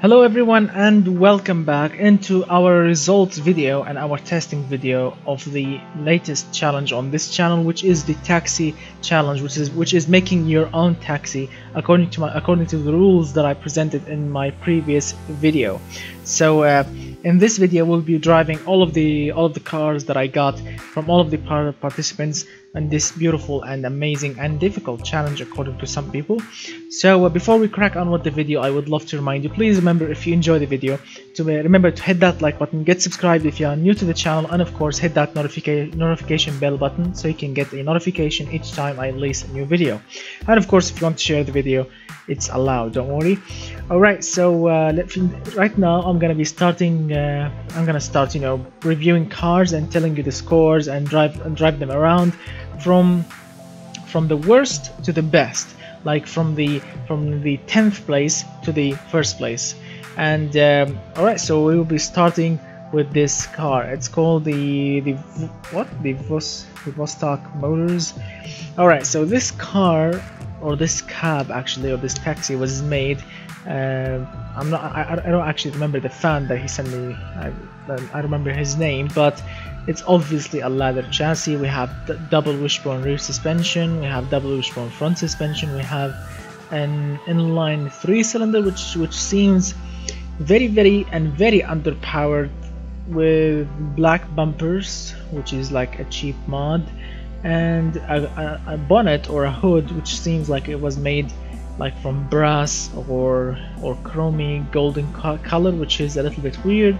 Hello everyone and welcome back into our results video and our testing video of the latest challenge on this channel, which is the taxi challenge, which is making your own taxi according to the rules that I presented in my previous video. So in this video we'll be driving all of the cars that I got from all of the participants and this beautiful and amazing and difficult challenge according to some people. So before we crack on with the video, I would love to remind you, please remember, if you enjoy the video, to remember to hit that like button, get subscribed if you are new to the channel, and of course hit that notification bell button so you can get a notification each time I release a new video. And of course, if you want to share the video, it's allowed, don't worry. Alright, so right now I'm gonna be starting I'm gonna start, reviewing cars and telling you the scores and drive them around from the worst to the best, like from the 10th place to the first place. And alright, so we will be starting with this car. It's called the Vostok Motors. Alright, so this car, or this cab actually, or this taxi, was made I don't actually remember the fan that he sent me. I remember his name, but it's obviously a leather chassis. We have double wishbone rear suspension, we have double wishbone front suspension, we have an inline 3-cylinder which seems very underpowered, with black bumpers, which is like a cheap mod, and a bonnet or a hood which seems like it was made like from brass or chromey golden color, which is a little bit weird.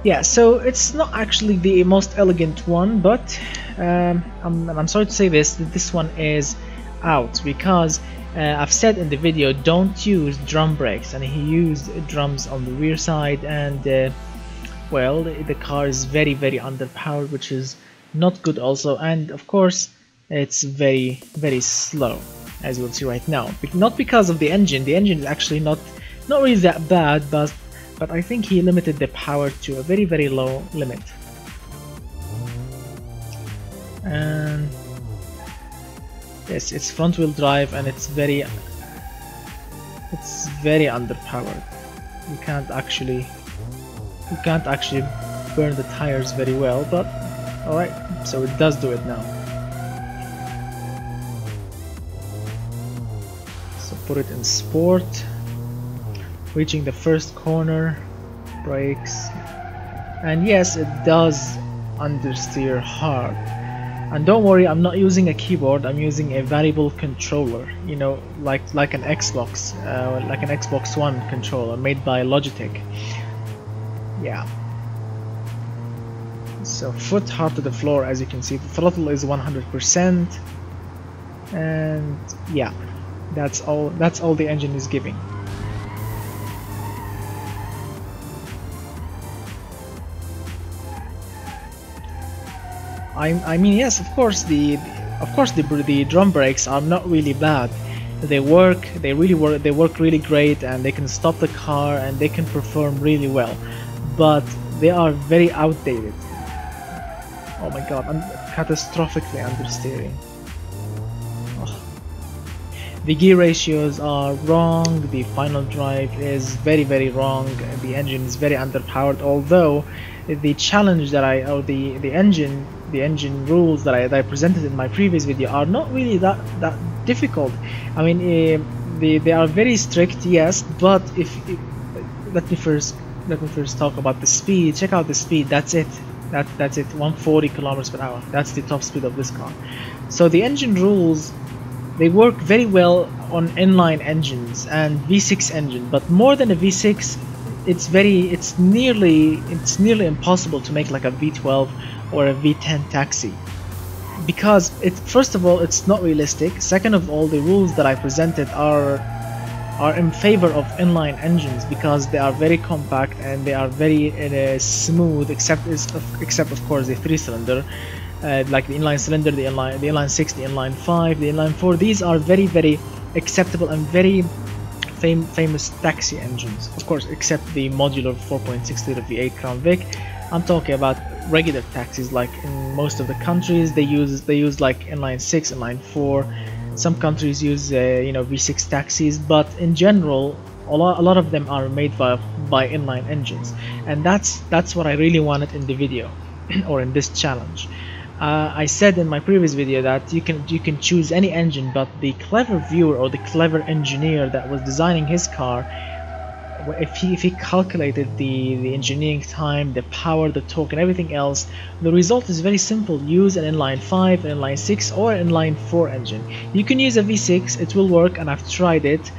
Yeah, so it's not actually the most elegant one, but I'm sorry to say this one is out, because I've said in the video don't use drum brakes, and he used drums on the rear side, and well, the car is very underpowered, which is not good also, and of course it's very slow, as you will see right now. Not because of the engine is actually not really that bad, but I think he limited the power to a very low limit. And yes, it's front wheel drive and it's very underpowered. You can't actually burn the tires very well, but alright, so it does do it now. So put it in sport. Reaching the first corner, brakes, and yes, it does understeer hard. And don't worry, I'm not using a keyboard, I'm using a variable controller, like an Xbox, like an Xbox One controller made by Logitech. Yeah. So foot hard to the floor, as you can see. The throttle is 100%, and yeah, that's all the engine is giving. I mean, yes, of course the drum brakes are not really bad. They work really great, and they can stop the car and they can perform really well, but they are very outdated. Oh my god, I'm catastrophically understeering. Oh. The gear ratios are wrong, the final drive is very wrong, the engine is very underpowered, although the challenge that the engine rules that I presented in my previous video are not really that difficult. I mean, they are very strict, yes, but let me first talk about the speed. Check out the speed. That's it. That's it. 140 kilometers per hour. That's the top speed of this car. So the engine rules, they work very well on inline engines and V6 engine, but more than a V6, it's nearly impossible to make like a V12 or a V10 taxi, because first of all, it's not realistic. Second of all, the rules that I presented are in favor of inline engines, because they are very compact and they are very smooth, except of course the 3-cylinder, like the inline cylinder, the inline 6, the inline 5, the inline 4. These are very acceptable and very famous taxi engines, of course, except the modular 4.6 liter V8 Crown Vic. I'm talking about regular taxis, like in most of the countries they use like inline 6, inline 4. Some countries use V6 taxis, but in general A lot of them are made by inline engines, and that's what I really wanted in the video or in this challenge. I said in my previous video that you can choose any engine, but the clever viewer or the clever engineer that was designing his car, if he calculated the engineering time, the power, the torque, and everything else, the result is very simple. Use an inline 5, an inline 6, or an inline 4 engine. You can use a V6, it will work, and I've tried it.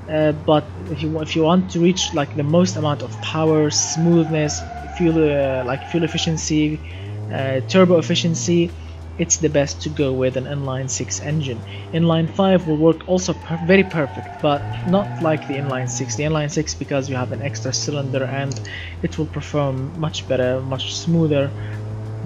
But if you want to reach like the most amount of power, smoothness, fuel efficiency, turbo efficiency, it's the best to go with an inline 6 engine. Inline 5 will work also very perfect, but not like the inline 6. The inline 6, because you have an extra cylinder and it will perform much better, much smoother.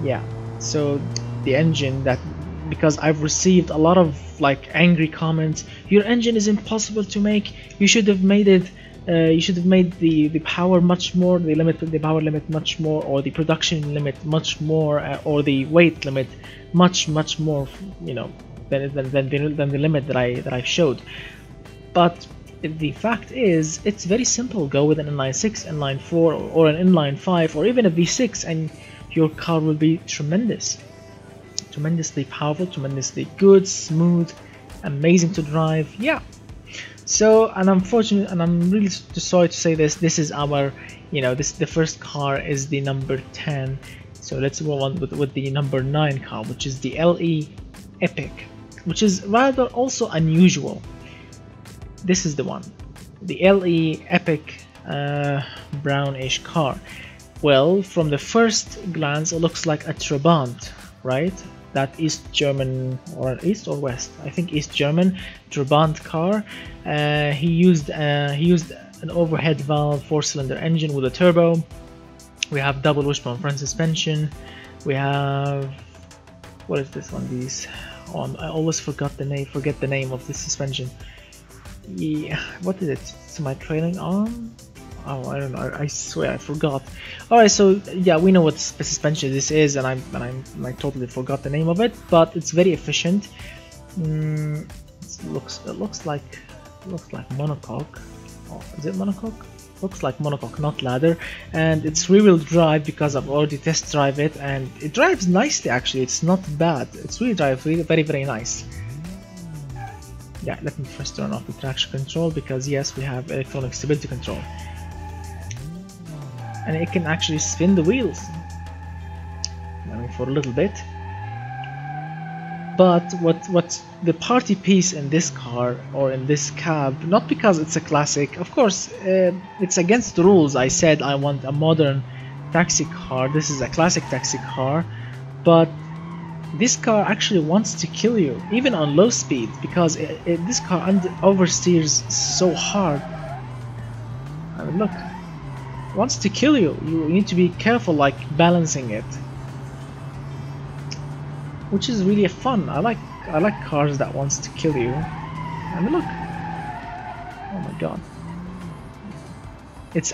Yeah, so the engine that, because I've received a lot of like angry comments, your engine is impossible to make, you should have made it you should have made the power much more, the power limit much more, or the production limit much more, or the weight limit much more, you know, than the limit that I showed. But the fact is, it's very simple. Go with an inline 6, inline 4, or an inline 5, or even a V6, and your car will be tremendous, tremendously powerful, tremendously good, smooth, amazing to drive. Yeah. So, and unfortunately, and I'm really sorry to say this is our, you know, the first car is the number 10. So let's go on with the number 9 car, which is the LE Epic, which is rather also unusual. This is the one, the LE Epic brownish car. Well, from the first glance, it looks like a Trabant, right? That East German, or East or West, I think East German Trabant car. He used an overhead valve 4-cylinder engine with a turbo. We have double wishbone front suspension. We have, what is this one? These, I always forget the name of this suspension. Yeah, what is it? Semi trailing arm? Oh, I don't know. I swear I forgot. Alright, so yeah, we know what suspension this is, and I totally forgot the name of it, but it's very efficient. It looks like monocoque. Oh, is it monocoque? Looks like monocoque, not ladder, and it's rear-wheel drive because I've already test drive it, and it drives nicely. Actually, it's not bad. It's really very nice. Yeah, let me first turn off the traction control, because yes, we have electronic stability control. And it can actually spin the wheels, I mean, for a little bit. But what's the party piece in this car, or in this cab, not because it's a classic, of course, it's against the rules. I said I want a modern taxi car, this is a classic taxi car, but this car actually wants to kill you, even on low speed, because this car oversteers so hard. I mean, look. Wants to kill you. You need to be careful, like balancing it, which is really fun. I like cars that wants to kill you. I mean, look. Oh my god.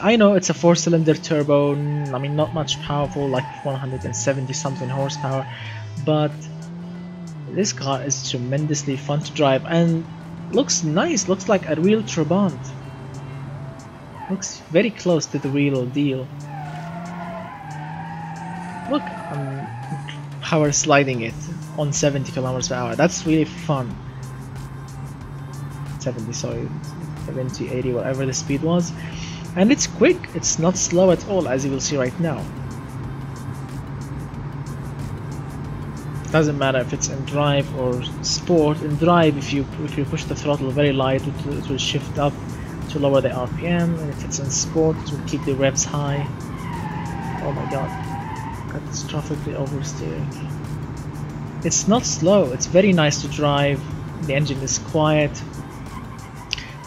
I know it's a 4-cylinder turbo. I mean, not much powerful, like 170 something horsepower, but this car is tremendously fun to drive and looks nice. Looks like a real Trabant. Looks very close to the real deal. Look, I'm power sliding it on 70 kilometers per hour. That's really fun. 70, sorry, 70, 80, whatever the speed was. And it's quick. It's not slow at all, as you will see right now. Doesn't matter if it's in drive or sport. In drive, if you push the throttle very light, it will shift up to lower the RPM, and if it's in sport, it will keep the revs high. Oh my god, catastrophically oversteering. It's not slow, it's very nice to drive. The engine is quiet.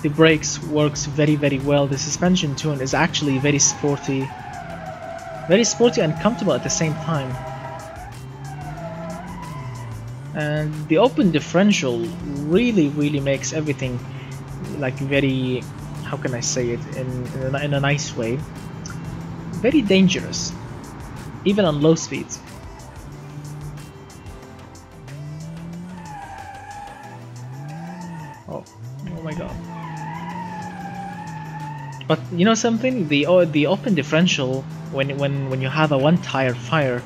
The brakes works very well. The suspension tune is actually very sporty and comfortable at the same time. And the open differential really makes everything like very, how can I say it in a nice way, very dangerous, even on low speeds. Oh my god. But you know something, the open differential when you have a one tire fire,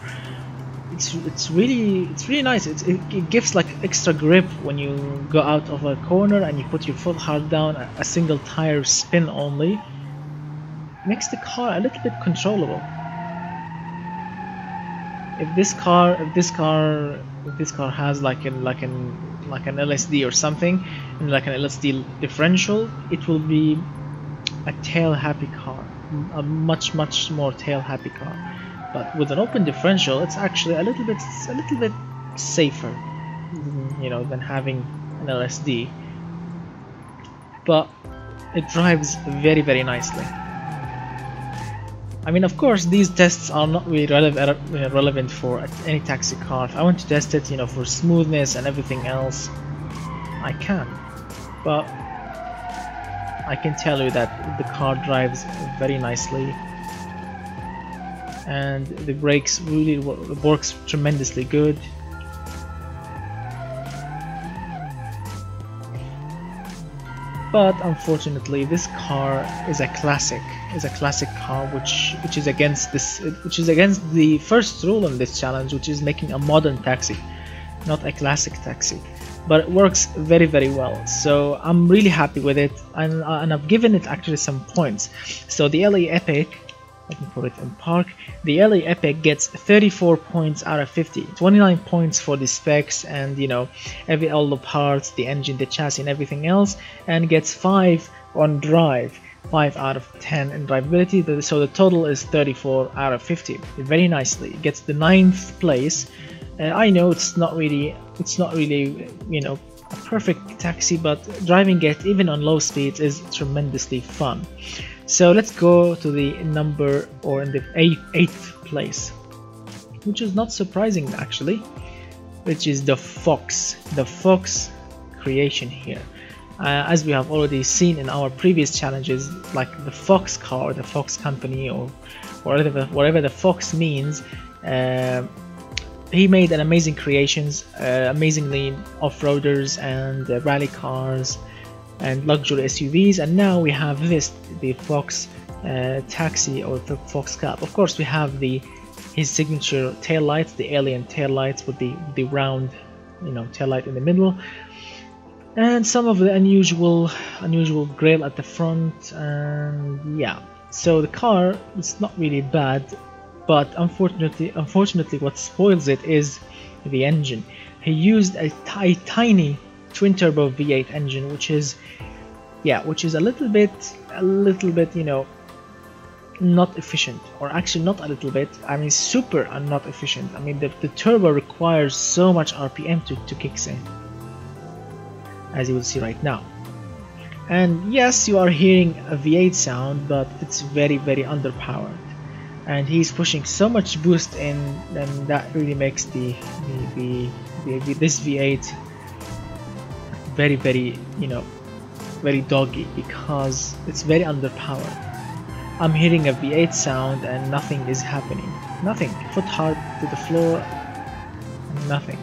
it's really nice. It gives like extra grip when you go out of a corner and you put your foot hard down. A single tire spin only makes the car a little bit controllable. If this car has like an LSD or something, and like an LSD differential, it will be a tail happy car, a much more tail happy car. But with an open differential, it's actually a little bit safer, you know, than having an LSD. But it drives very nicely. I mean, of course, these tests are not really relevant for any taxi car. If I want to test it, you know, for smoothness and everything else, I can. But I can tell you that the car drives very nicely, and the brakes really works tremendously good. But unfortunately, this car is a classic car, which is against the first rule in this challenge, which is making a modern taxi, not a classic taxi. But it works very well, so I'm really happy with it, and I've given it actually some points. So the LA Epic, let me put it in park, the LA Epic gets 34 points out of 50, 29 points for the specs and, you know, all the parts, the engine, the chassis and everything else, and gets 5 on drive, 5 out of 10 in drivability. So the total is 34 out of 50. Very nicely, it gets the 9th place. I know it's not really, you know, a perfect taxi, but driving it even on low speeds is tremendously fun. So let's go to the number, or in the 8th place, which is not surprising actually, which is the Fox creation here. As we have already seen in our previous challenges, like the Fox car, the Fox company, or whatever the Fox means, he made an amazing creations, amazingly off-roaders and rally cars and luxury SUVs, and now we have the Fox taxi, or the Fox cab. Of course, we have his signature tail lights, the alien tail lights with the round, you know, tail light in the middle, and some of the unusual grille at the front, and yeah. So the car is not really bad, but unfortunately what spoils it is the engine. He used a tiny twin turbo V8 engine, which is a little bit, you know, not efficient, or actually not a little bit, I mean super not efficient. I mean the turbo requires so much RPM to kick in, as you will see right now. And yes, you are hearing a V8 sound, but it's very underpowered, and he's pushing so much boost in, and that really makes this V8 very, you know, very doggy, because it's very underpowered. I'm hearing a V8 sound and nothing is happening. Nothing. Foot hard to the floor, nothing.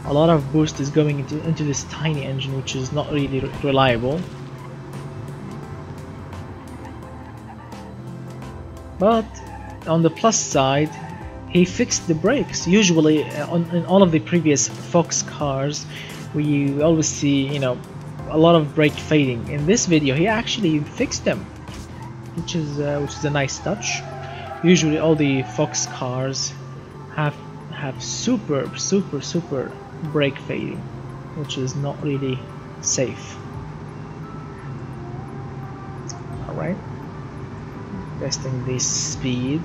A lot of boost is going into this tiny engine, which is not really reliable. But on the plus side, he fixed the brakes. Usually in all of the previous Fox cars, we always see, you know, a lot of brake fading. In this video, he actually fixed them, which is a nice touch. Usually all the Fox cars have super brake fading, which is not really safe. Alright, testing the speed.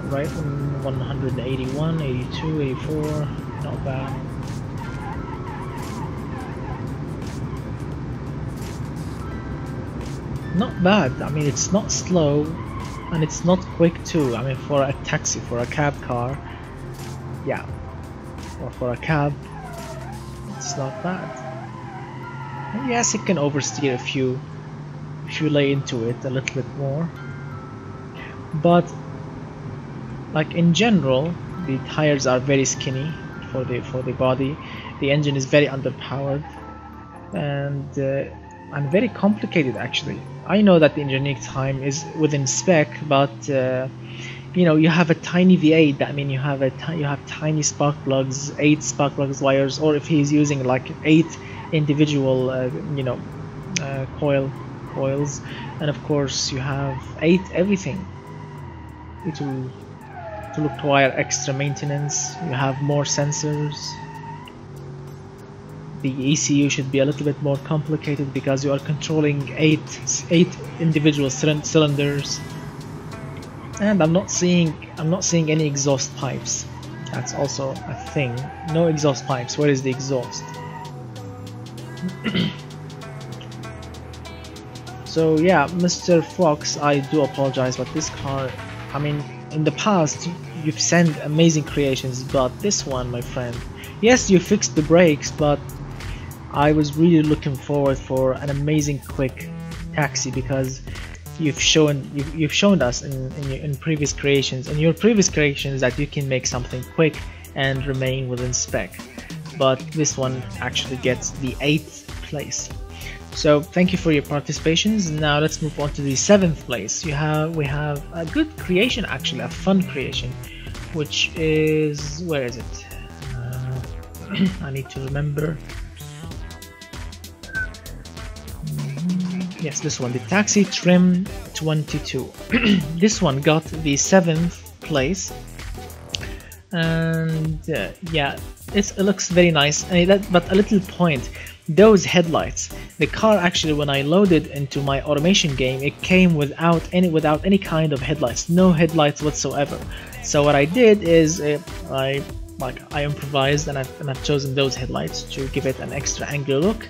Right, 181, 82, 84, not bad. Not bad. I mean, it's not slow, and it's not quick too. I mean, for a taxi, for a cab car, yeah, or for a cab, it's not bad. And yes, it can oversteer if you lay into it a little bit more, but like in general, the tires are very skinny for the body. The engine is very underpowered and very complicated actually. I know that the engineering time is within spec, but you know, you have a tiny V8. That means you have tiny spark plugs, 8 spark plugs wires, or if he's using like 8 individual you know, coils, and of course you have 8 everything. It will require extra maintenance. You have more sensors. The ECU should be a little bit more complicated because you are controlling 8 individual cylinders. And I'm not seeing any exhaust pipes. That's also a thing. No exhaust pipes. Where is the exhaust? So yeah, Mr. Fox, I do apologize, but this car, I mean, in the past you've sent amazing creations, but this one, my friend, yes, you fixed the brakes, but I was really looking forward for an amazing quick taxi, because you've shown us in previous creations, that you can make something quick and remain within spec. But this one actually gets the 8th place. So thank you for your participations. Now let's move on to the 7th place. We have a good creation, actually, a fun creation, which is, where is it? I need to remember. Yes, this one, the Taxi Trim 22. This one got the 7th place, and yeah, it looks very nice. But a little point, those headlights. The car actually, when I loaded into my automation game, it came without any kind of headlights, no headlights whatsoever. So what I did is I improvised, and I've chosen those headlights to give it an extra angular look.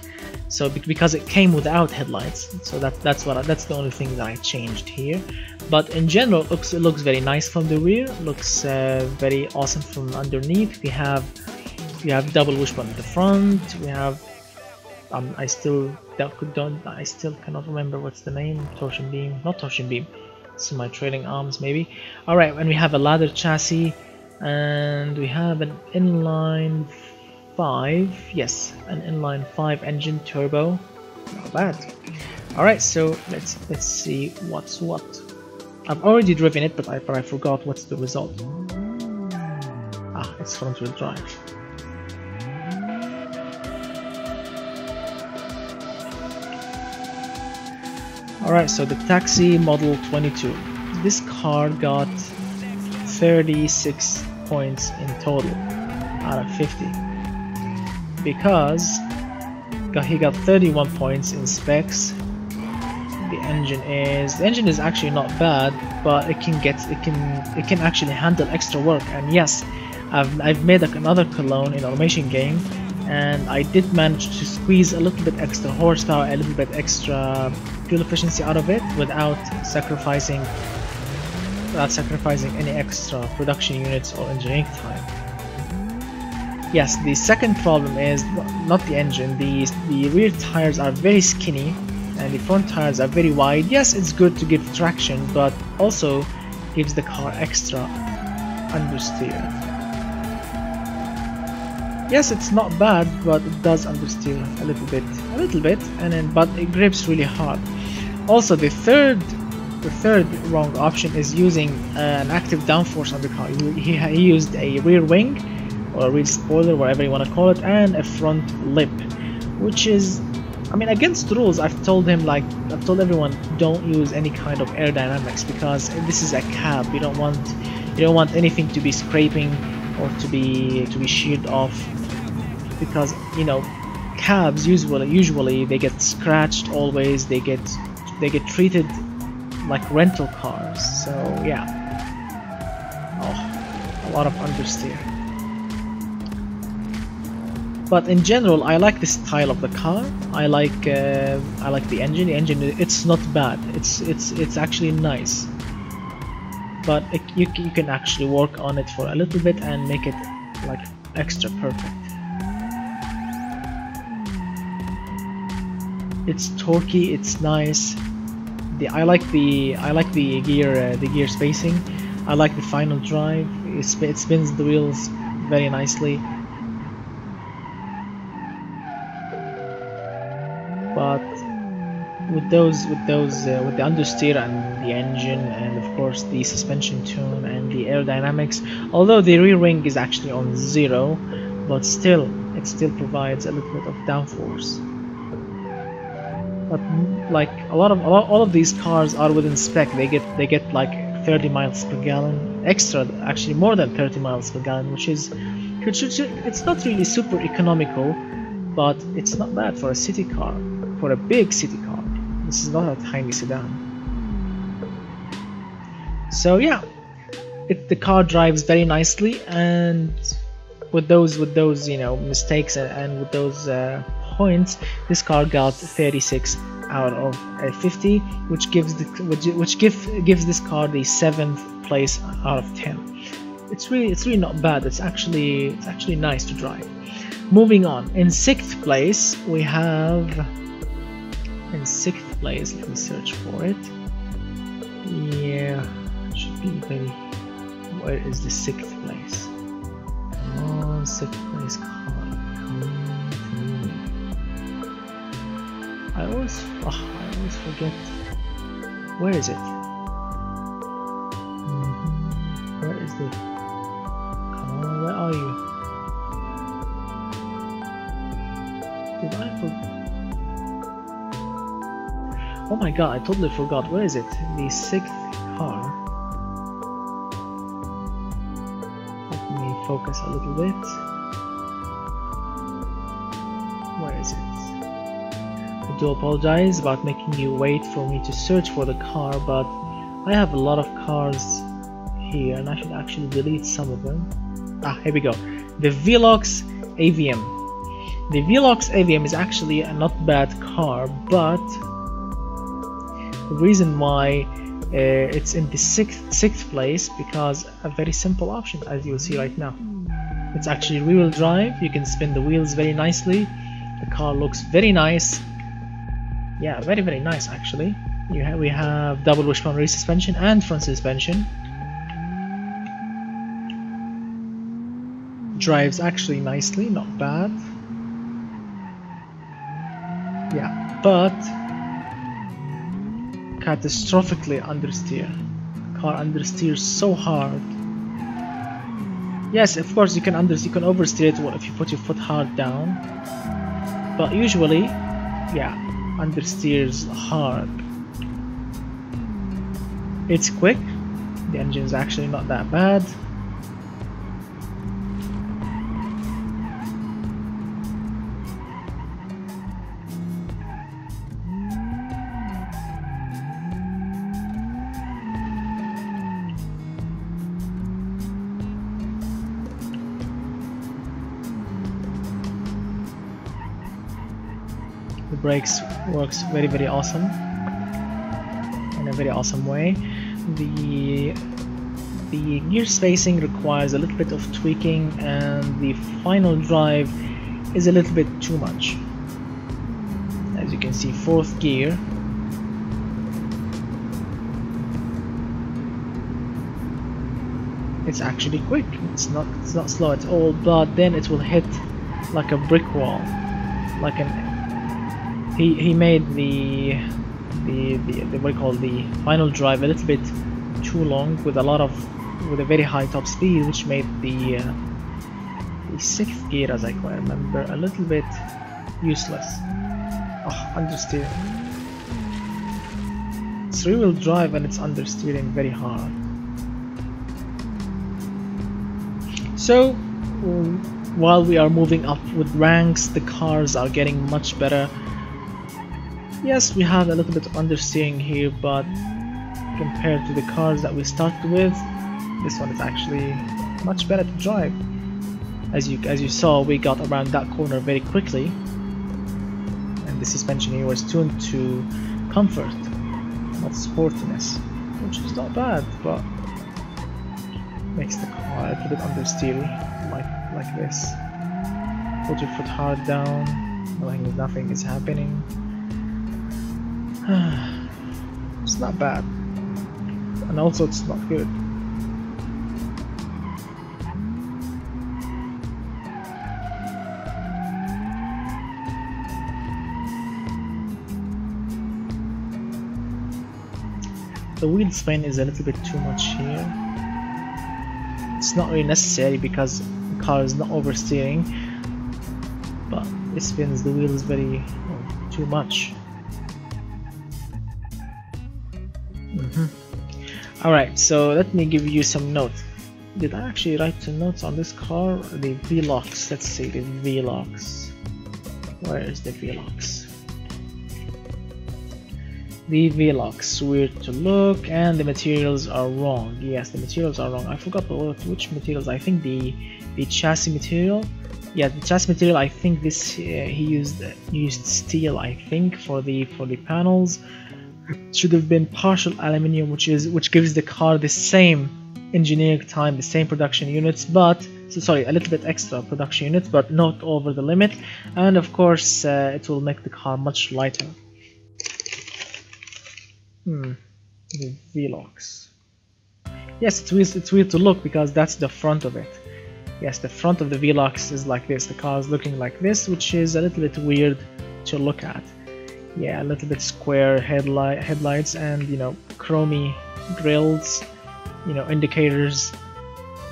So because it came without headlights, so that's the only thing that I changed here. But in general, it looks very nice from the rear. Looks very awesome from underneath. We have double wishbone at the front. We have I still cannot remember what's the name. Torsion beam, not torsion beam. It's my trailing arms maybe. All right, and we have a ladder chassis, and we have an inline 5, yes, an inline 5 engine turbo, not bad. All right, so let's see what's what. I've already driven it, but I forgot what's the result. Ah, it's front wheel drive. All right, so the Taxi Model 22. This car got 36 points in total out of 50. Because he got 31 points in specs. The engine is actually not bad, but it can actually handle extra work. And yes, I've made another clone in automation game, and I did manage to squeeze a little bit extra horsepower, a little bit extra fuel efficiency out of it without sacrificing any extra production units or engineering time. Yes, the second problem is not the engine. The rear tires are very skinny and the front tires are very wide. Yes, it's good to give traction, but also gives the car extra understeer. Yes, it's not bad, but it does understeer a little bit, but it grips really hard. Also, the third wrong option is using an active downforce on the car. He used a rear wing, or a rear spoiler, whatever you want to call it, and a front lip, which is, I mean, against the rules. I've told everyone, don't use any kind of aerodynamics, because this is a cab. You don't want anything to be scraping or to be sheared off, because you know, cabs usually they get scratched always. They get treated like rental cars. So yeah, a lot of understeer. But in general, I like the style of the car. I like the engine. The engine, it's not bad. It's actually nice. But you can actually work on it for a little bit and make it like extra perfect. It's torquey. It's nice. I like the gear spacing. I like the final drive. It spins the wheels very nicely. But with the understeer and the engine, and of course the suspension tune and the aerodynamics, although the rear wing is actually on 0, but still it still provides a little bit of downforce. But like all of these cars are within spec. They get like 30 miles per gallon extra, actually more than 30 miles per gallon, which it's not really super economical, but it's not bad for a city car, for a big city car. This is not a tiny sedan. So yeah, the car drives very nicely, and with those mistakes and with those points, this car got 36 out of 50, which gives this car the 7th place out of 10. It's really not bad. It's actually nice to drive. Moving on, in 6th place we have. In 6th place, let me search for it. Yeah, it should be very. Where is the 6th place? Come on, 6th place car, come to me. I always forget. Where is it? Where is the? Come on, where are you? Did I forget? Oh my god, I totally forgot. Where is it? The 6th car. Let me focus a little bit. Where is it? I do apologize about making you wait for me to search for the car, but I have a lot of cars here and I should actually delete some of them. Ah, here we go. The Velox AVM. The Velox AVM is actually a not bad car, but the reason why it's in the sixth place, because a very simple option, as you will see right now. It's actually rear-wheel drive. You can spin the wheels very nicely. The car looks very nice. Yeah, very nice actually. We have double wishbone rear suspension and front suspension. Drives actually nicely, not bad. Yeah, but catastrophically understeer. The car understeers so hard. Yes, of course you can oversteer it if you put your foot hard down, but usually, yeah, understeers hard. It's quick. The engine is actually not that bad. The brakes works very awesome, in a very awesome way. The gear spacing requires a little bit of tweaking, and the final drive is a little bit too much. As you can see, 4th gear. It's actually quick. It's not slow at all, but then it will hit like a brick wall, like an. He made the what we call the final drive a little bit too long with a very high top speed, which made the 6th gear, as I quite remember, a little bit useless. Oh, understeer. It's rear-wheel drive and it's understeering very hard. So while we are moving up with ranks, the cars are getting much better. Yes, we have a little bit of understeering here, but compared to the cars that we started with, this one is actually much better to drive. As you saw, we got around that corner very quickly, and the suspension here was tuned to comfort, not sportiness, which is not bad, but makes the car a little bit understeery, like this. Put your foot hard down, knowing nothing is happening. It's not bad, and also it's not good. the wheel spin is a little bit too much here. It's not really necessary because the car is not oversteering, but it spins the wheels very too much. Alright, so let me give you some notes. Did I actually write some notes on this car? The V-Locks, let's see, the V-Locks. Where is the V-Locks? The V-Locks, weird to look, and the materials are wrong. Yes, the materials are wrong. I forgot which materials. I think the chassis material. Yeah, the chassis material. I think this he used steel. I think for the panels. It should have been partial aluminium, which gives the car the same engineering time, the same production units, but sorry, a little bit extra production units, but not over the limit. And of course, it will make the car much lighter. The V-Locks. Yes, it's weird to look because that's the front of it. Yes, the front of the V-Locks is like this. The car is looking like this, which is a little bit weird to look at. Yeah, a little bit square headlights, and chromy grills, indicators,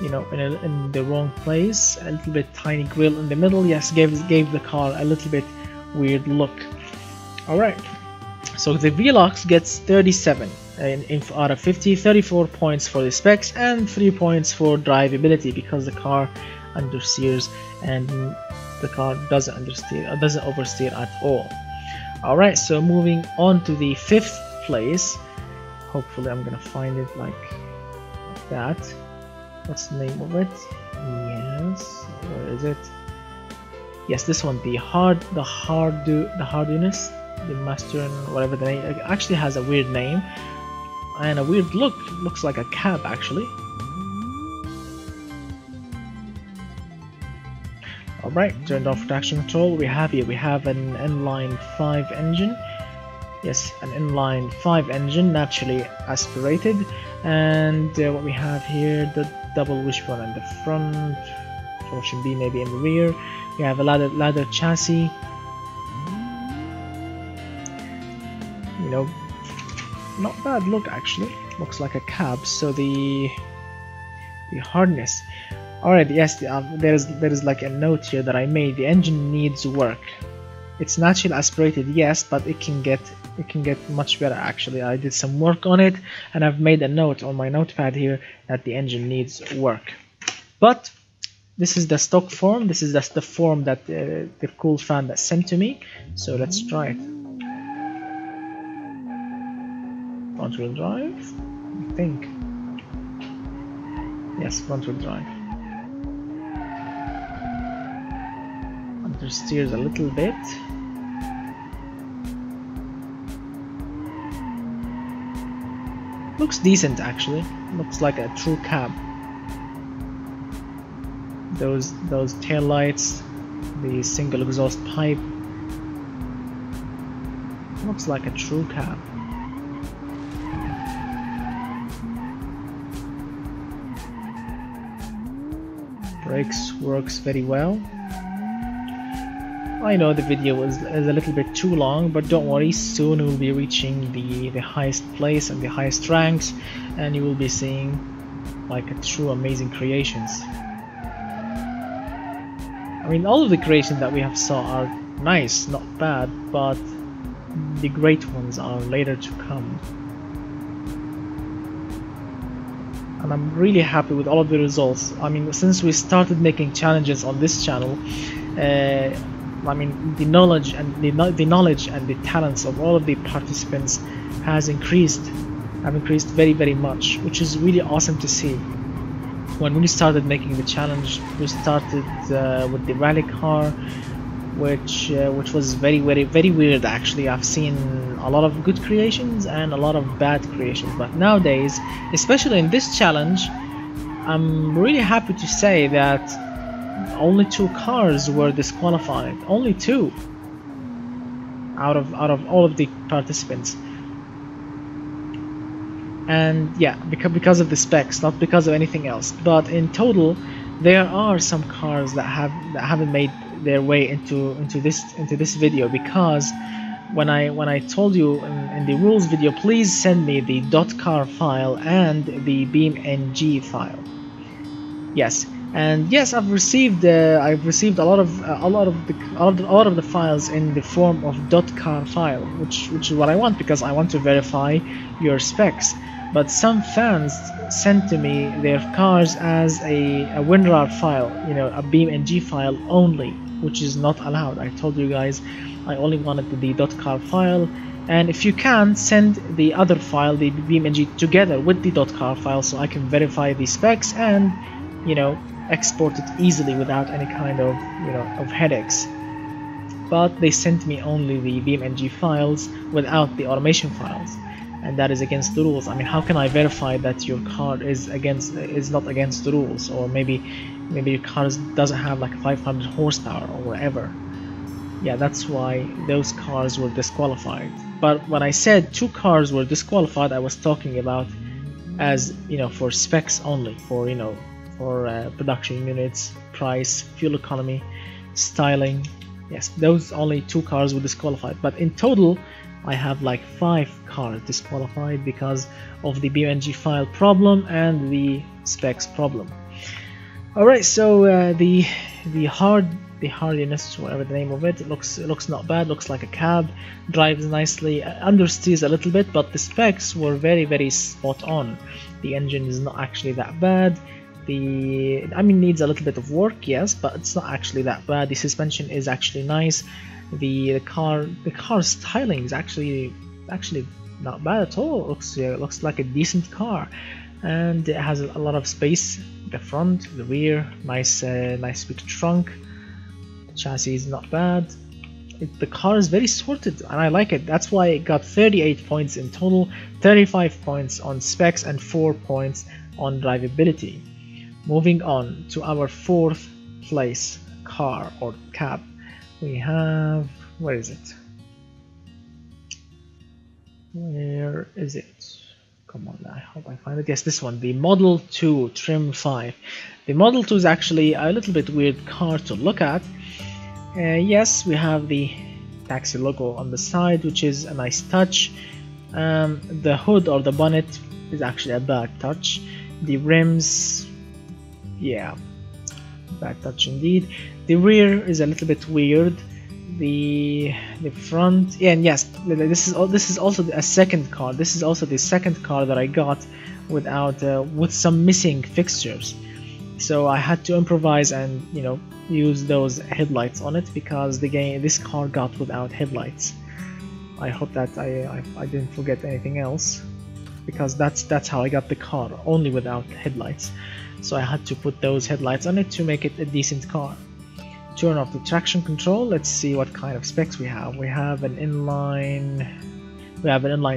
in the wrong place. A little bit tiny grill in the middle. Yes, gave the car a little bit weird look. All right. So the V-Locks gets 37 out of 50, 34 points for the specs, and 3 points for drivability because the car understeers and the car doesn't oversteer at all. Alright, so moving on to the 5th place. Hopefully I'm gonna find it like that. What's the name of it? Yes, where is it? Yes, this one, the hardiness. The master, whatever the name, it actually has a weird name and a weird look. Looks like a cab actually. Alright, turned off traction control. We have an inline 5 engine. Yes, an inline 5 engine, naturally aspirated. And what we have here, the double wishbone in the front, function B maybe in the rear. We have a ladder chassis. Not bad look actually. Looks like a cab. So the hardness. Alright, yes, there is like a note here that I made. The engine needs work. It's naturally aspirated, yes, but it can get much better actually. I did some work on it, and I've made a note on my notepad here that the engine needs work. But this is the stock form. This is just the form that the cool fan that sent to me. So let's try it. Front wheel drive, I think. Yes, front wheel drive. Understeers a little bit. Looks decent actually. Looks like a true cab. Those tail lights, the single exhaust pipe. Looks like a true cab. Brakes works very well. I know the video is a little bit too long, but don't worry, soon we'll be reaching the highest place and the highest ranks, and you will be seeing like a true amazing creations. I mean, all of the creations that we have saw are nice, not bad, but the great ones are later to come. And I'm really happy with all of the results. I mean, since we started making challenges on this channel, I mean, the knowledge and the talents of all of the participants have increased very, very much, which is really awesome to see. When we started making the challenge, we started with the rally car, which was very, very, very weird actually. I've seen a lot of good creations and a lot of bad creations, but nowadays, especially in this challenge, I'm really happy to say that only 2 cars were disqualified. Only 2 out of all of the participants. And yeah, because of the specs, not because of anything else. But in total, there are some cars that haven't made their way into this video because when I told you in the rules video, please send me the .car file and the BeamNG file. Yes, and yes, I've received a lot of the files in the form of .car file, which is what I want, because I want to verify your specs. But some fans sent to me their cars as a WinRAR file, you know, a BeamNG file only, which is not allowed. I told you guys I only wanted the .car file, and if you can, send the other file, the BeamNG, together with the .car file, so I can verify the specs and, you know, export it easily without any kind of, you know, of headaches. But they sent me only the BeamNG files without the automation files, and that is against the rules. I mean, how can I verify that your car is not against the rules, or maybe your car doesn't have like 500 horsepower or whatever? Yeah, that's why those cars were disqualified. But when I said 2 cars were disqualified, I was talking about as, you know, for specs only, for, you know, for production units, price, fuel economy, styling. Yes, those only 2 cars were disqualified. But in total, I have like 5 cars disqualified because of the BeamNG file problem and the specs problem. Alright, so the hardiness, whatever the name of it, it looks not bad. Looks like a cab, drives nicely, understeers a little bit, but the specs were very spot on. The engine is not actually that bad. I mean, needs a little bit of work, yes, but it's not actually that bad. The suspension is actually nice. The car styling is actually not bad at all. It looks like a decent car, and it has a lot of space. The front, the rear, nice big trunk. The chassis is not bad. The car is very sorted, and I like it. That's why it got 38 points in total, 35 points on specs, and 4 points on drivability. Moving on to our 4th place car or cab, we have, where is it? Where is it? Come on, I hope I find it. Yes, this one, the Model 2 Trim 5. The Model 2 is actually a little bit weird car to look at. Yes, we have the taxi logo on the side, which is a nice touch. The hood or the bonnet is actually a bad touch. The rims, yeah, bad touch indeed. The rear is a little bit weird. The front, yeah, and yes, this is also a second car. This is also the second car that I got with some missing fixtures. So I had to improvise and, you know, use those headlights on it, because this car got without headlights. I hope that I didn't forget anything else, because that's how I got the car, only without headlights. So I had to put those headlights on it to make it a decent car. Turn off the traction control. Let's see what kind of specs we have. We have an inline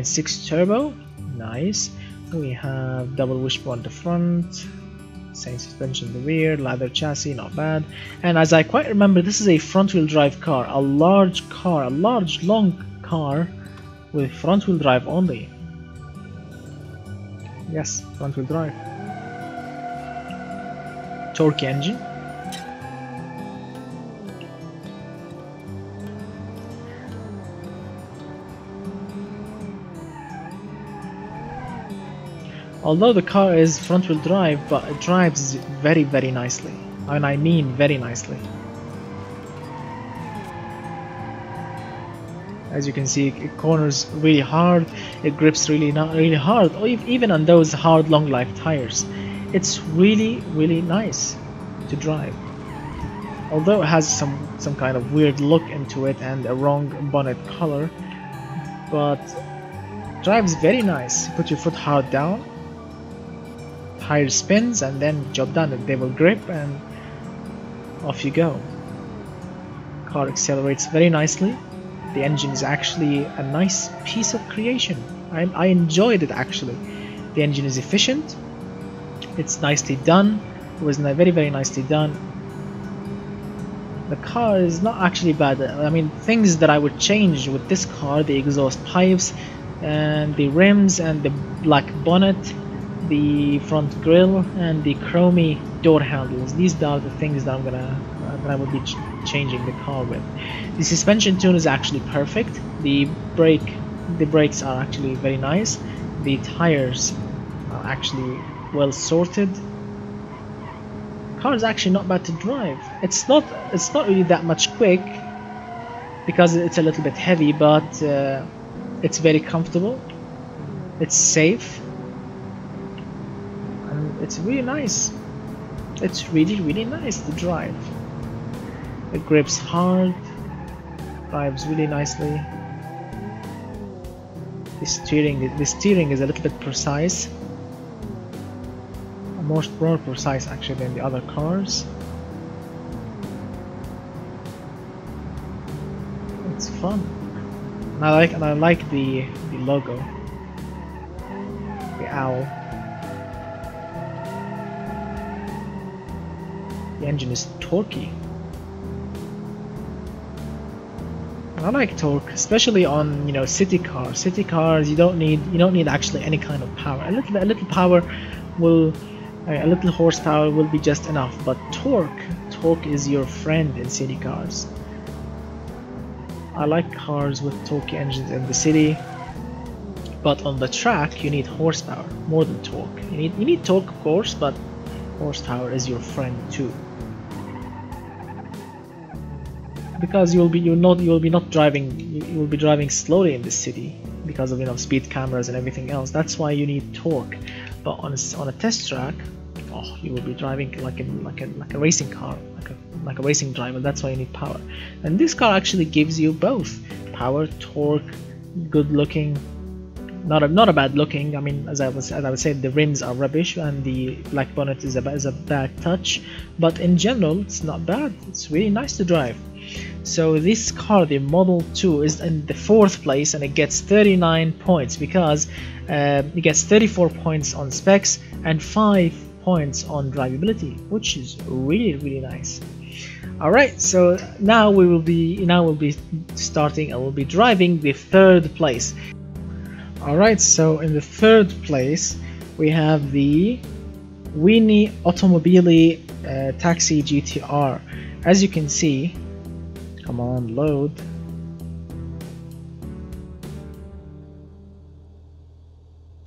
6 turbo, nice. We have double wishbone on the front, same suspension in the rear, leather chassis, not bad. And as I quite remember, this is a front-wheel drive car, a large long car with front-wheel drive only. Yes, front-wheel drive. Torque engine. Although the car is front-wheel drive, but it drives very nicely. And I mean very nicely. As you can see, it corners really hard, it grips really hard, or even on those hard long life tires. It's really nice to drive. Although it has some kind of weird look into it and a wrong bonnet color, but drives very nice. You put your foot hard down, tire spins, and then job done. They will grip and off you go. Car accelerates very nicely. The engine is actually a nice piece of creation. I enjoyed it actually. The engine is efficient. It's nicely done. It was very nicely done. The car is not actually bad. I mean, things that I would change with this car: the exhaust pipes, and the rims, and the black bonnet, the front grille, and the chromy door handles. These are the things that I will be changing the car with. The suspension tune is actually perfect. The brakes are actually very nice. The tires are actually well sorted. The car is actually not bad to drive. It's not really that much quick because it's a little bit heavy, but it's very comfortable. It's safe, and it's really nice. It's really nice to drive. It grips hard, drives really nicely. The steering is a little bit precise, more precise actually than the other cars. It's fun, and I like the logo, the owl. The engine is torquey. I like torque, especially on city cars. City cars, you don't need actually any kind of power. A little power will, a little horsepower will be just enough. But torque is your friend in city cars. I like cars with torquey engines in the city, but on the track you need horsepower more than torque. You need torque, of course, but horsepower is your friend too. Because you will be driving slowly in the city because of speed cameras and everything else. That's why you need torque. But on a test track, oh, you will be driving like a racing car, like a racing driver. That's why you need power. And this car actually gives you both power, torque, good looking. Not a bad looking. I mean, as I would say, the rims are rubbish and the black bonnet is a bad touch. But in general, it's not bad. It's really nice to drive. So this car, the Model 2, is in the 4th place, and it gets 39 points because it gets 34 points on specs and 5 points on drivability, which is really nice. Alright, so now we'll be starting, and we'll be driving the 3rd place. Alright, so in the 3rd place we have the Weenie Automobili Taxi GTR. As you can see, come on, load.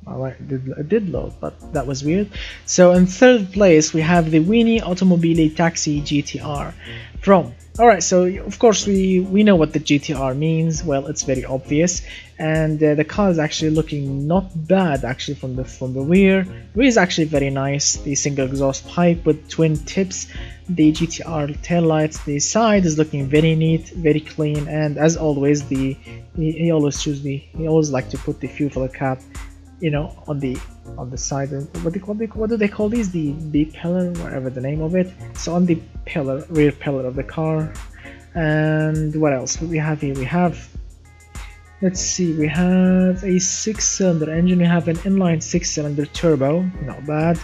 Alright, it did load, but that was weird. So in 3rd place we have the Weenie Automobili Taxi GTR from. Alright, so of course we know what the GTR means. Well, it's very obvious, and the car is actually looking not bad actually from the rear. The rear is actually very nice. The single exhaust pipe with twin tips, the GTR taillights. The side is looking very neat, very clean, and as always, he always like to put the fuel filler cap, on the side. What do they call these? The pillar, whatever the name of it. So on the rear pillar of the car. And what else we have here? We have, let's see, we have a 6-cylinder engine. We have an inline 6-cylinder turbo, not bad.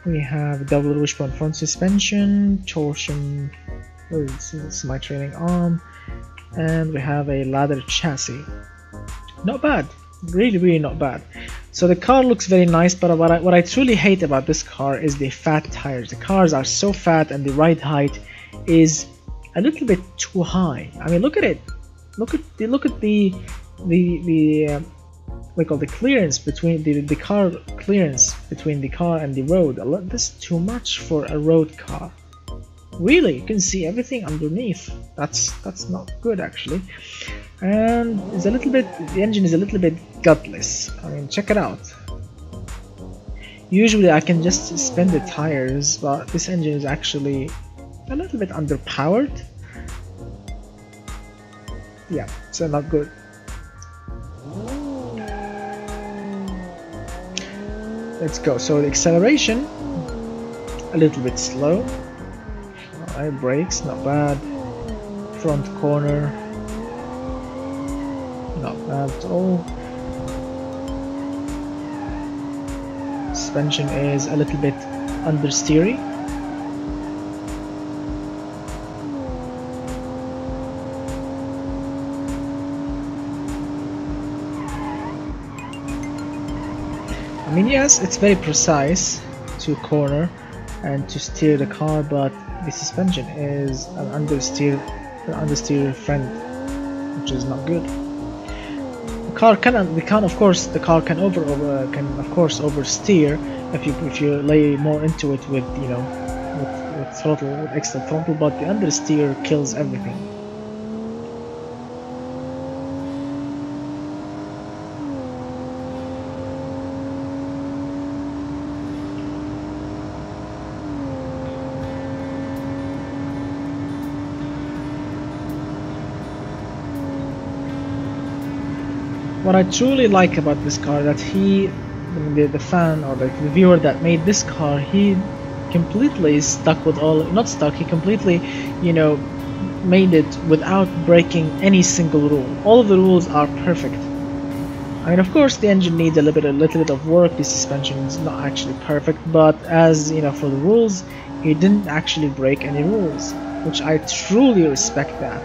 We have double wishbone front suspension, torsion. Oh, this is my trailing arm, and we have a ladder chassis. Not bad. Really not bad. So the car looks very nice, but what I truly hate about this car is the fat tires. The cars are so fat, and the ride height is a little bit too high. I mean, look at it. Look at the we call the clearance between the car clearance between the car and the road. This is too much for a road car. Really, you can see everything underneath. That's not good actually. And the engine is a little bit gutless. I mean, check it out. Usually I can just spin the tires, but this engine is actually a little bit underpowered. Yeah, so not good. Let's go. So the acceleration, a little bit slow. Alright, brakes, not bad. Front corner, not bad at all. Suspension is a little bit understeery. I mean, yes, it's very precise to corner, and to steer the car, but the suspension is an understeer friend, which is not good. The car can oversteer if you lay more into it with with extra throttle, but the understeer kills everything. What I truly like about this car, that the fan or the viewer that made this car, he completely stuck with not stuck, he completely, made it without breaking any single rule. All of the rules are perfect. I mean, of course, the engine needs a little bit of work. The suspension is not actually perfect, but as for the rules, he didn't actually break any rules, which I truly respect that.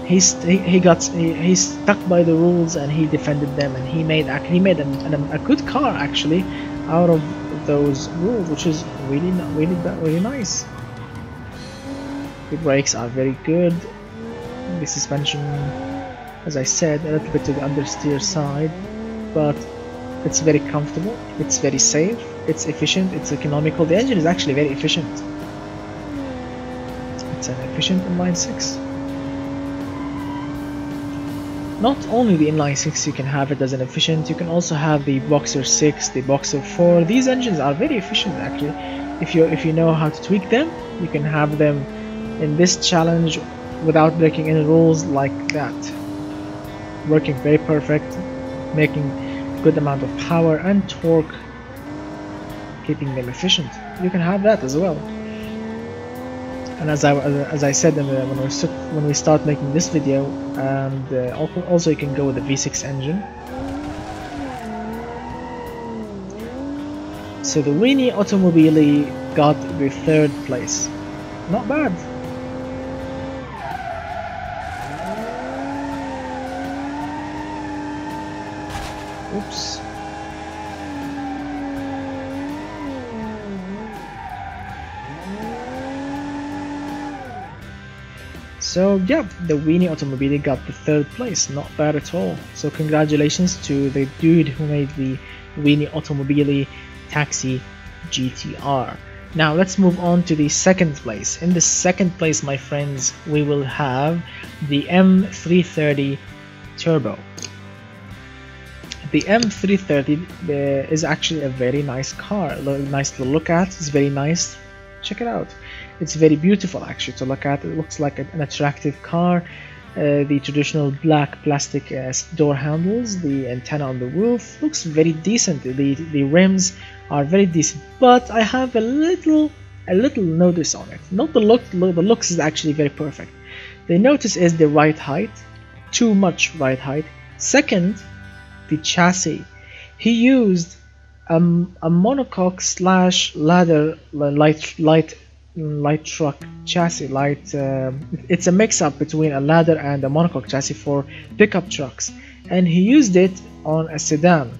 He stuck by the rules and he defended them, and he made a good car actually out of those rules, which is really nice. The brakes are very good. The suspension, as I said, a little bit to the understeer side, but it's very comfortable, it's very safe, it's efficient, it's economical. The engine is actually very efficient. It's an efficient inline 6. Not only the inline 6 you can have it as an efficient, you can also have the Boxer 6, the Boxer 4. These engines are very efficient actually. If you know how to tweak them, you can have them in this challenge without breaking any rules like that. Working very perfect, making good amount of power and torque, keeping them efficient. You can have that as well. And as I said when we start making this video, and also you can go with the V6 engine. So the Weenie Automobili got the 3rd place. Not bad. Oops. So yeah, the Weenie Automobili got the 3rd place, not bad at all. So congratulations to the dude who made the Weenie Automobili Taxi GTR. Now let's move on to the 2nd place. In the 2nd place, my friends, we will have the M330 Turbo. The M330 is actually a very nice car, nice to look at. It's very nice. Check it out. It's very beautiful actually to look at. It looks like an attractive car. The traditional black plastic door handles, the antenna on the roof looks very decent. The rims are very decent, but I have a little notice on it. Not the look. The looks is actually very perfect. The notice is the ride height, too much ride height. Second, the chassis. He used a monocoque / ladder light truck chassis. It's a mix-up between a ladder and a monocoque chassis for pickup trucks, and he used it on a sedan.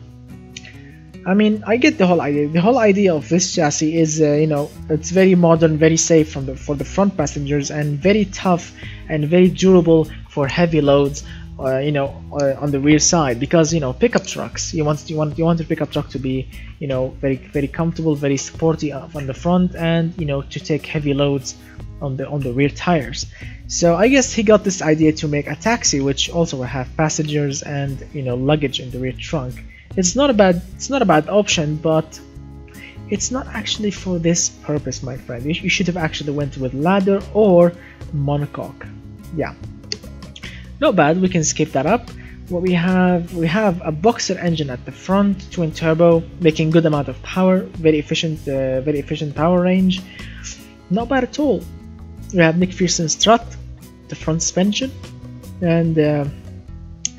I mean, I get the whole idea. The whole idea of this chassis is, it's very modern, very safe for the front passengers, and very tough and very durable for heavy loads. On the rear side, because pickup trucks, you want your pickup truck to be very comfortable, very sporty on the front, and to take heavy loads on the rear tires. So I guess he got this idea to make a taxi which also will have passengers and luggage in the rear trunk. It's not a bad option, but it's not actually for this purpose, my friend. You should have actually went with ladder or monocoque. Yeah. Not bad, we can skip that up. What we have a Boxer engine at the front, twin turbo, making good amount of power, very efficient power range. Not bad at all. We have McPherson strut, the front suspension, and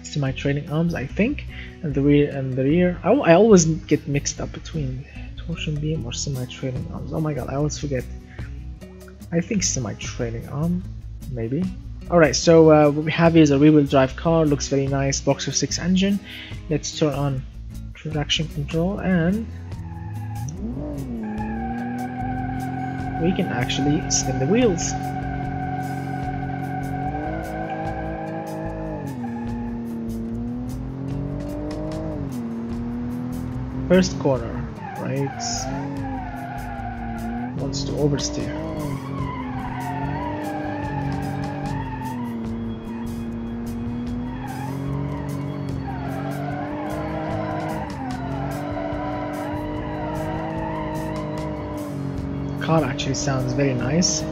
semi-trailing arms, I think, and the rear. I always get mixed up between torsion beam or semi-trailing arms. Oh my god, I always forget. I think semi-trailing arm, maybe. Alright, so what we have is a rear-wheel drive car, looks very nice, Boxer 6 engine. Let's turn on traction control, and we can actually spin the wheels. First corner, right? Wants to oversteer. Car actually sounds very nice,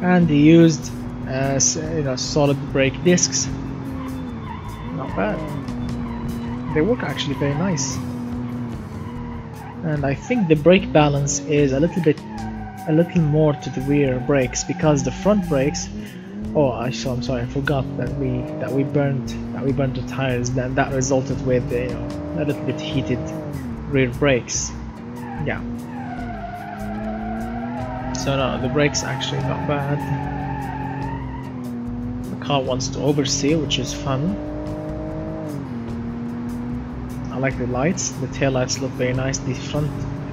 and they used solid brake discs. Not bad. They work actually very nice. And I think the brake balance is a little more to the rear brakes, because the front brakes. Oh, I'm sorry, I forgot that we burned the tires. That resulted with a little bit heated rear brakes. Yeah. So no, the brakes actually not bad. The car wants to oversteer, which is fun. I like the lights. The tail lights look very nice. The front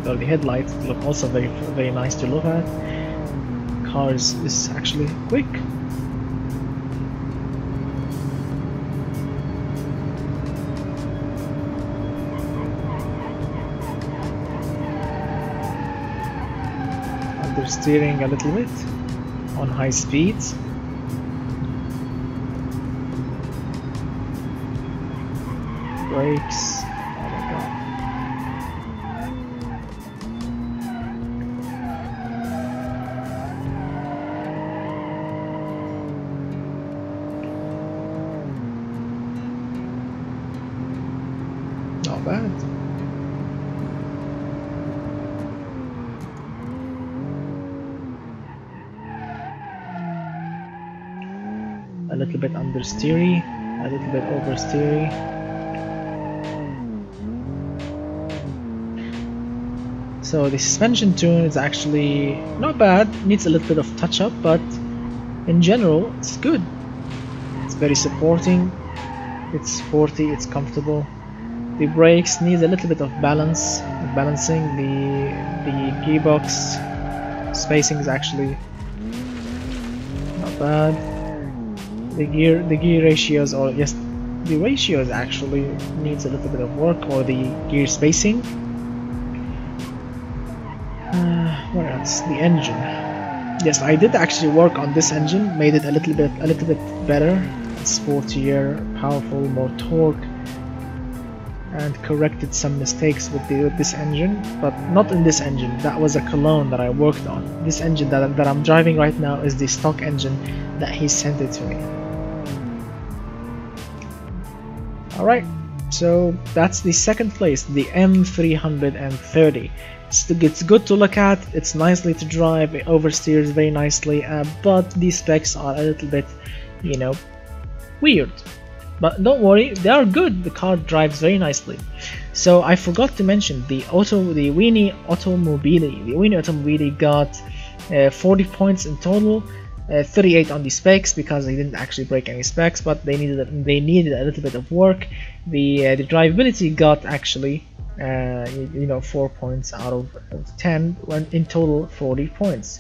or the headlights look also very nice to look at. The car is actually quick. Understeering a little bit on high speeds. Brakes. Oh my god. Not bad. A little bit understeery, a little bit oversteery. So the suspension tune is actually not bad, needs a little bit of touch up, but in general it's good. It's very supporting, it's sporty, it's comfortable. The brakes need a little bit of balancing. The gearbox spacing is actually not bad. The gear ratios, or yes, the ratios actually needs a little bit of work, or the gear spacing. What else? The engine. Yes, I did actually work on this engine, made it a little bit better, sportier, powerful, more torque, and corrected some mistakes with this engine, but not in this engine. That was a clone that I worked on. This engine that I'm driving right now is the stock engine that he sent it to me. Alright, so that's the second place, the M330. It's good to look at, it's nicely to drive, it oversteers very nicely, but the specs are a little bit, weird. But don't worry, they are good, the car drives very nicely. So I forgot to mention the Weenie Automobili. The Weenie Automobili got 40 points in total, 38 on the specs, because they didn't actually break any specs, but they needed a little bit of work. The drivability got actually 4 points out of 10, when in total 40 points.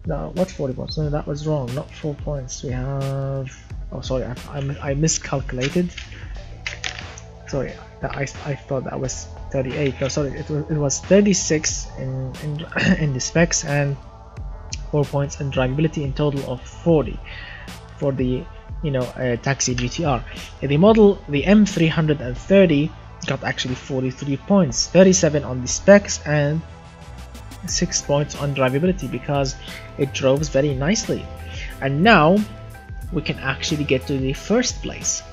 No, what 40 points? No, that was wrong, not 4 points. We have, oh sorry, I miscalculated. Sorry, I thought that was 38. No, sorry, it was 36 in the specs, and 4 points in drivability, in total of 40 for the Taxi GTR. The model, the M330, got actually 43 points, 37 on the specs, and 6 points on drivability, because it drove very nicely. And now we can actually get to the first place.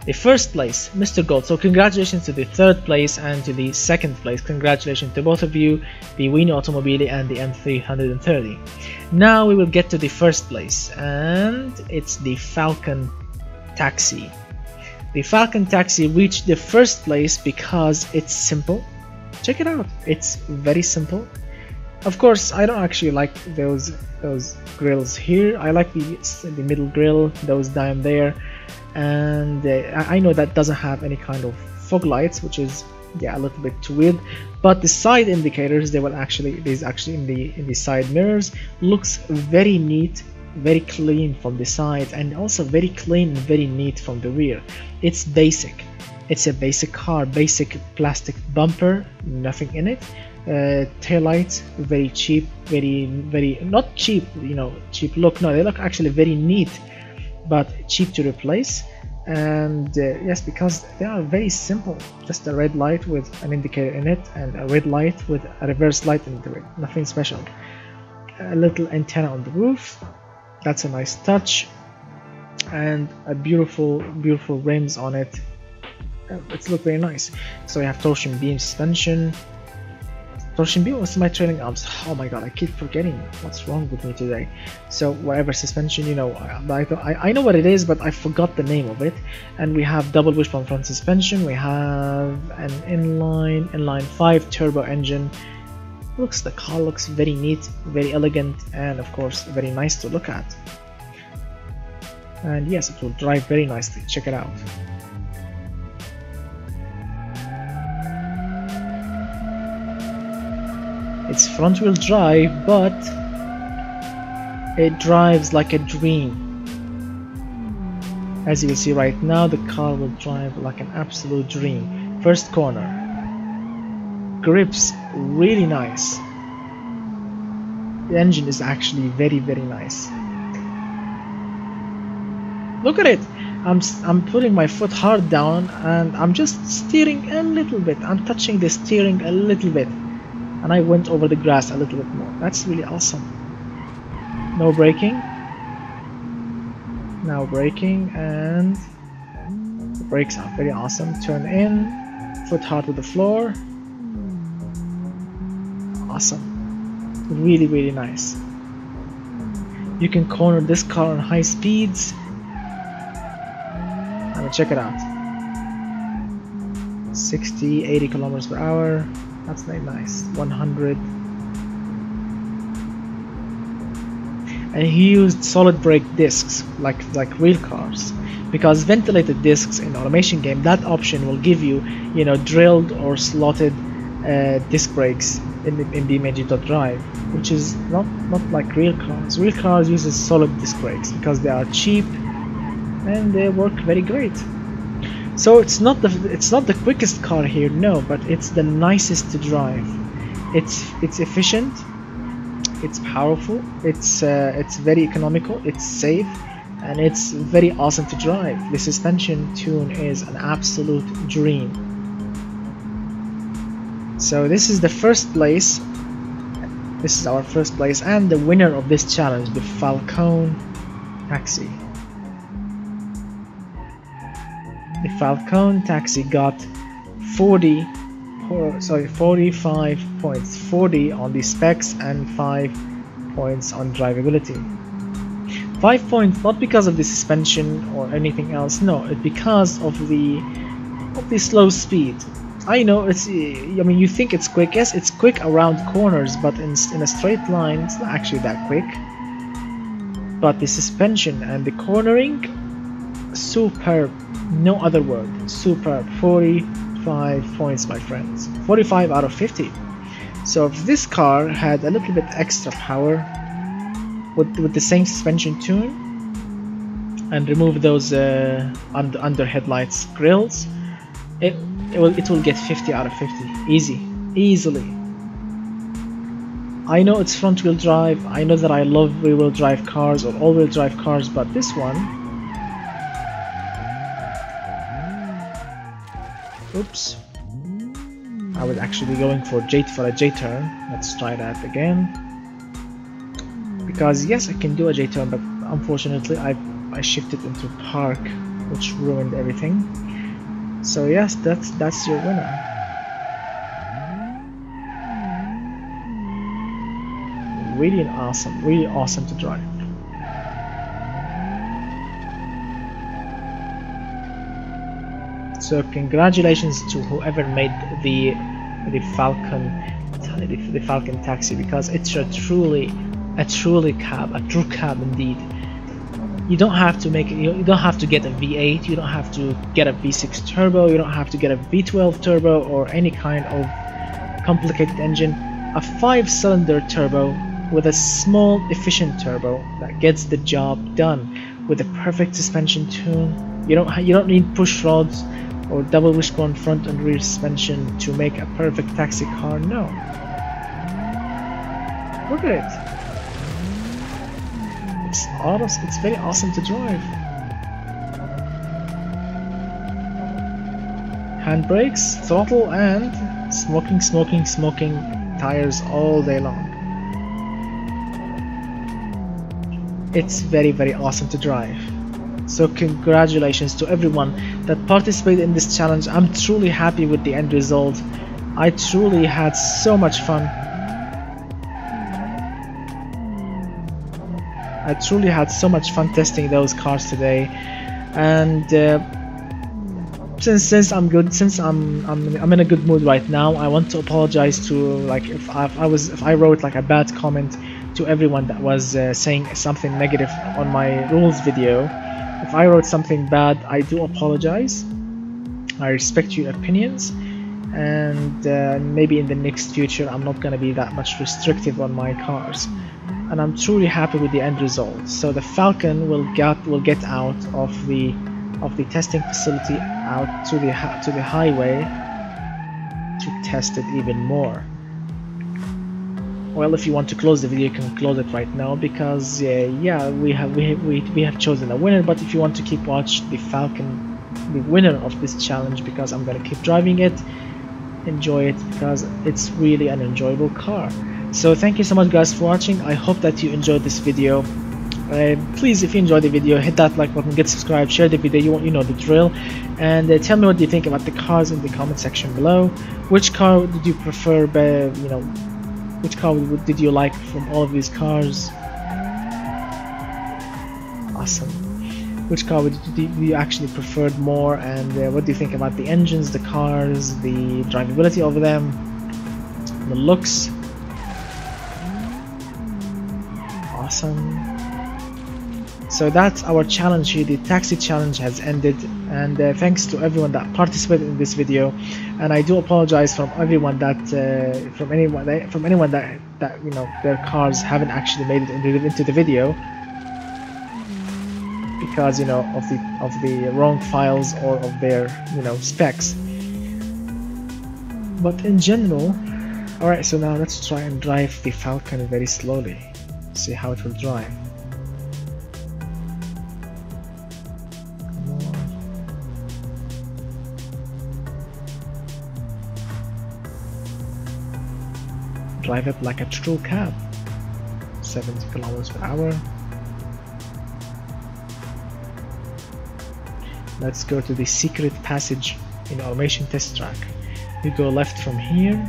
The first place, Mr. Gold. So congratulations to the third place and to the second place. Congratulations to both of you, the Weenie Automobili and the M330. Now we will get to the first place, and it's the Falcon Taxi. The Falcon Taxi reached the first place because it's simple. Check it out, it's very simple. Of course, I don't actually like those grills here. I like the middle grill, those down there, and I know that doesn't have any kind of fog lights, which is yeah, a little bit too weird. But the side indicators, they will actually, these actually in the side mirrors, looks very neat, very clean from the side, and also very clean and very neat from the rear. It's basic. It's a basic car, basic plastic bumper, nothing in it. Taillights, very cheap, very not cheap, you know, cheap look. No, they look actually very neat, but cheap to replace. And yes, because they are very simple, just a red light with an indicator in it and a red light with a reverse light into it, nothing special. A little antenna on the roof, that's a nice touch, and a beautiful rims on it. It looks very nice. So you have torsion beam suspension. Torsion beam was my trailing arms. Oh my god, I keep forgetting what's wrong with me today. So whatever suspension, you know, I know what it is, but I forgot the name of it. And we have double wishbone front suspension. We have an inline 5 turbo engine. The car looks very neat, very elegant, and of course very nice to look at. And yes, it will drive very nicely. Check it out. It's front wheel drive, but it drives like a dream. As you will see right now, the car will drive like an absolute dream. First corner. Grips, really nice. The engine is actually very nice. Look at it. I'm putting my foot hard down and I'm just steering a little bit. I'm touching the steering a little bit. And I went over the grass a little bit more. That's really awesome. No braking. Now braking, and the brakes are very awesome. Turn in, foot hard with the floor. Awesome. Really nice. You can corner this car on high speeds. And check it out. 60, 80 kilometers per hour. That's very nice. 100. And he used solid brake discs like real cars, because ventilated discs in automation game, that option will give you, you know, drilled or slotted disc brakes in BeamNG.drive, which is not like real cars. Real cars uses solid disc brakes because they are cheap and they work very great. So it's not the quickest car here, no, but it's the nicest to drive. It's efficient, it's powerful, it's very economical, it's safe, and it's very awesome to drive. The suspension tune is an absolute dream. So this is the first place. This is our first place, and the winner of this challenge, the Falcon taxi. The Falcon taxi got 45 points, 40 on the specs and 5 points on drivability. 5 points not because of the suspension or anything else, no, it's because of the slow speed. I know it's, I mean, you think it's quick. Yes, it's quick around corners, but in a straight line it's not actually that quick. But the suspension and the cornering, superb. No other word. Superb. 45 points, my friends. 45 out of 50. So if this car had a little bit extra power with the same suspension tune and remove those under headlights grills, it will get 50 out of 50. Easily. I know it's front wheel drive. I know that I love rear wheel drive cars or all wheel drive cars, but this one, oops, I was actually going for a J-turn. Let's try that again. Because yes, I can do a J-turn, but unfortunately I shifted into park, which ruined everything. So yes, that's your winner. Really awesome to drive. So congratulations to whoever made the Falcon taxi, because it's a true cab indeed. You don't have to make you don't have to get a V8, you don't have to get a V6 turbo, you don't have to get a V12 turbo or any kind of complicated engine. A 5-cylinder turbo with a small efficient turbo that gets the job done with a perfect suspension tune. You don't need push rods or double wishbone front and rear suspension to make a perfect taxi car. No. Look at it. It's very awesome to drive. Handbrakes, throttle, and smoking tires all day long. It's very, very awesome to drive. So congratulations to everyone that participated in this challenge. I'm truly happy with the end result. I truly had so much fun. I truly had so much fun testing those cars today, and since I'm in a good mood right now, I want to apologize to, like, if I wrote like a bad comment to everyone that was saying something negative on my rules video. If I wrote something bad, I do apologize. I respect your opinions, and maybe in the next future I'm not gonna be that much restrictive on my cars. And I'm truly happy with the end result. So the Falcon will get out of the testing facility out to the highway to test it even more. Well, if you want to close the video, you can close it right now, because yeah, we have chosen a winner. But if you want to keep watch the Falcon, the winner of this challenge, because I'm gonna keep driving it, enjoy it, because it's really an enjoyable car. So thank you so much guys for watching. I hope that you enjoyed this video. Please, if you enjoyed the video, hit that like button, get subscribed, share the video, you know the drill, and tell me what you think about the cars in the comment section below. Which car did you prefer? You know, which car did you like from all of these cars? Awesome. Which car do you actually preferred more, and what do you think about the engines, the cars, the drivability of them, the looks? Awesome. So that's our challenge here. The taxi challenge has ended, and thanks to everyone that participated in this video. And I do apologize from everyone that from anyone that you know, their cars haven't actually made it into the video, because, you know, of the wrong files or of their, you know, specs. But in general, all right. So now let's try and drive the Falcon very slowly. See how it will drive. Come on. Drive it like a true cab. 70 kilometers per hour. Let's go to the secret passage in Automation Test Track. You go left from here.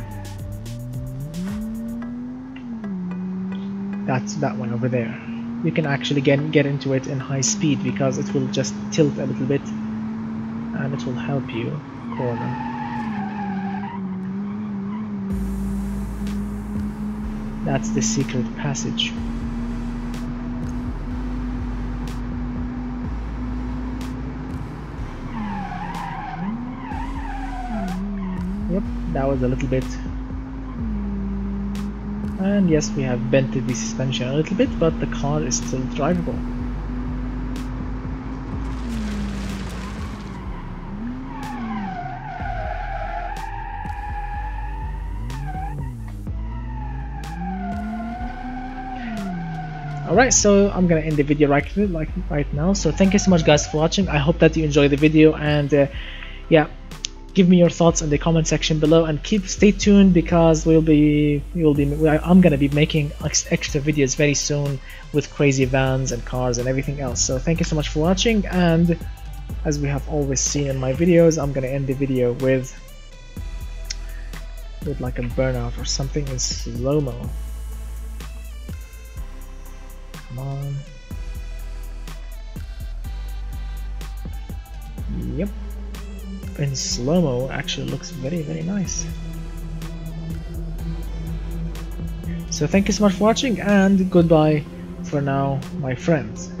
That's that one over there. You can actually get into it in high speed, because it will just tilt a little bit and it will help you corner. That's the secret passage. Yep, that was a little bit. And yes, we have bented the suspension a little bit, but the car is still drivable. Alright, so I'm gonna end the video right now. So thank you so much guys for watching. I hope that you enjoyed the video, and yeah, give me your thoughts in the comment section below, and stay tuned, because I'm gonna be making extra videos very soon with crazy vans and cars and everything else. So thank you so much for watching, and as we have always seen in my videos, I'm gonna end the video with like a burnout or something in slow-mo. Come on. Yep. In slow-mo actually looks very, very nice. So thank you so much for watching, and goodbye for now, my friends.